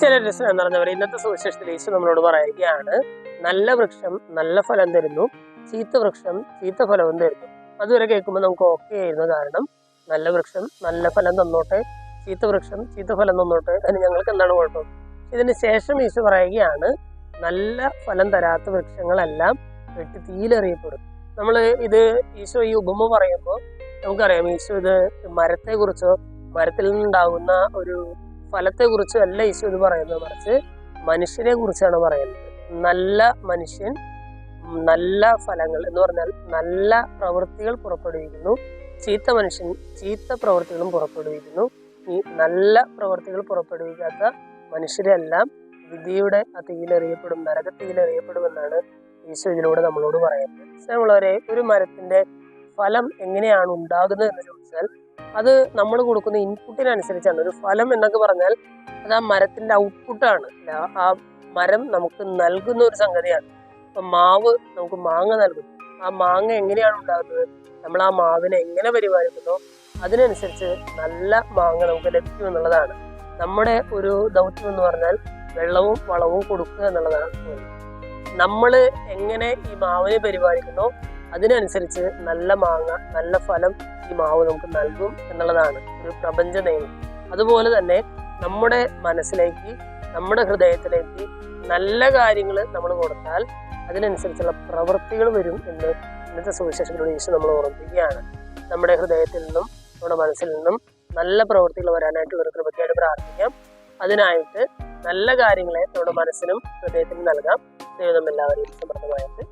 ചില രസം എന്ന് പറഞ്ഞവർ ഇന്നത്തെ സുവിശേഷത്തിൽ യേശു നമ്മളോട് പറയുകയാണ്, നല്ല വൃക്ഷം നല്ല ഫലം തരുന്നു, ചീത്ത വൃക്ഷം ചീത്ത ഫലവും തരുന്നു. അതുവരെ കേൾക്കുമ്പോൾ നമുക്ക് ഓക്കെ ആയിരുന്നു. കാരണം നല്ല വൃക്ഷം നല്ല ഫലം തന്നോട്ടെ, ചീത്ത വൃക്ഷം ചീത്ത ഫലം തന്നോട്ടെ, അതിന് ഞങ്ങൾക്ക് എന്താണ് കുഴപ്പം? ഇതിന് ശേഷം യേശു പറയുകയാണ്, നല്ല ഫലം തരാത്ത വൃക്ഷങ്ങളെല്ലാം വെട്ടി തീയിലെറിയപ്പെടും. നമ്മൾ ഇത് ഈശോ ഈ ഉപമ പറയുമ്പോൾ നമുക്കറിയാം, ഈശോ ഇത് മരത്തെ കുറിച്ചോ മരത്തിൽ നിന്നുണ്ടാകുന്ന ഒരു ഫലത്തെ കുറിച്ചോ അല്ല ഈശോ ഇത് പറയുന്നത്, മറിച്ച് മനുഷ്യനെ കുറിച്ചാണ് പറയുന്നത്. നല്ല മനുഷ്യൻ നല്ല ഫലങ്ങൾ എന്ന് പറഞ്ഞാൽ നല്ല പ്രവൃത്തികൾ പുറപ്പെടുവിക്കുന്നു, ചീത്ത മനുഷ്യൻ ചീത്ത പ്രവൃത്തികളും പുറപ്പെടുവിക്കുന്നു. ഈ നല്ല പ്രവൃത്തികൾ പുറപ്പെടുവിക്കാത്ത മനുഷ്യരെല്ലാം വിധിയുടെ തീയിലെറിയപ്പെടും, നരകത്തിയിലെറിയപ്പെടുമെന്നാണ് ഈശോ ഇതിലൂടെ നമ്മളോട് പറയുന്നത്. നമ്മളൊരു ഒരു മരത്തിന്റെ ഫലം എങ്ങനെയാണ് ഉണ്ടാകുന്നത് എന്ന് ചോദിച്ചാൽ അത് നമ്മൾ കൊടുക്കുന്ന ഇൻപുട്ടിനനുസരിച്ചാണ്. ഒരു ഫലം എന്നൊക്കെ പറഞ്ഞാൽ അത് ആ മരത്തിന്റെ ഔട്ട്പുട്ടാണ്, ആ മരം നമുക്ക് നൽകുന്ന ഒരു സംഗതിയാണ്. ഇപ്പൊ മാവ് നമുക്ക് മാങ്ങ നൽകുന്നു. ആ മാങ്ങ എങ്ങനെയാണ് ഉണ്ടാകുന്നത്? നമ്മൾ ആ മാവിനെ എങ്ങനെ പരിപാലിക്കുന്നോ അതിനനുസരിച്ച് നല്ല മാങ്ങ നമുക്ക് ലഭിക്കും എന്നുള്ളതാണ്. നമ്മുടെ ഒരു ദൗത്യം എന്ന് പറഞ്ഞാൽ വെള്ളവും വളവും കൊടുക്കുക എന്നുള്ളതാണ്. നമ്മൾ എങ്ങനെ ഈ മാവിനെ പരിപാലിക്കുന്നോ അതിനനുസരിച്ച് നല്ല മാങ്ങ നല്ല ഫലം ഈ മാവ് നമുക്ക് നൽകും എന്നുള്ളതാണ് ഒരു പ്രപഞ്ച നിയമം. അതുപോലെ തന്നെ നമ്മുടെ മനസ്സിലേക്ക് നമ്മുടെ ഹൃദയത്തിലേക്ക് നല്ല കാര്യങ്ങൾ നമ്മൾ കൊടുത്താൽ അതിനനുസരിച്ചുള്ള പ്രവൃത്തികൾ വരും എന്ന് ഇന്നത്തെ സുവിശേഷത്തിലൂടെ യേശു നമ്മൾ ഓർമ്മിപ്പിക്കുകയാണ്. നമ്മുടെ ഹൃദയത്തിൽ നിന്നും നമ്മുടെ മനസ്സിൽ നിന്നും നല്ല പ്രവൃത്തികൾ വരാനായിട്ട് ഒരു കൃപയ്ക്കായിട്ട് പ്രാർത്ഥിക്കാം. അതിനായിട്ട് നല്ല കാര്യങ്ങളെ നമ്മുടെ മനസ്സിനും ഹൃദയത്തിനും നൽകാം. ദൈവം എല്ലാവരെയും സമൃദ്ധമായിട്ട്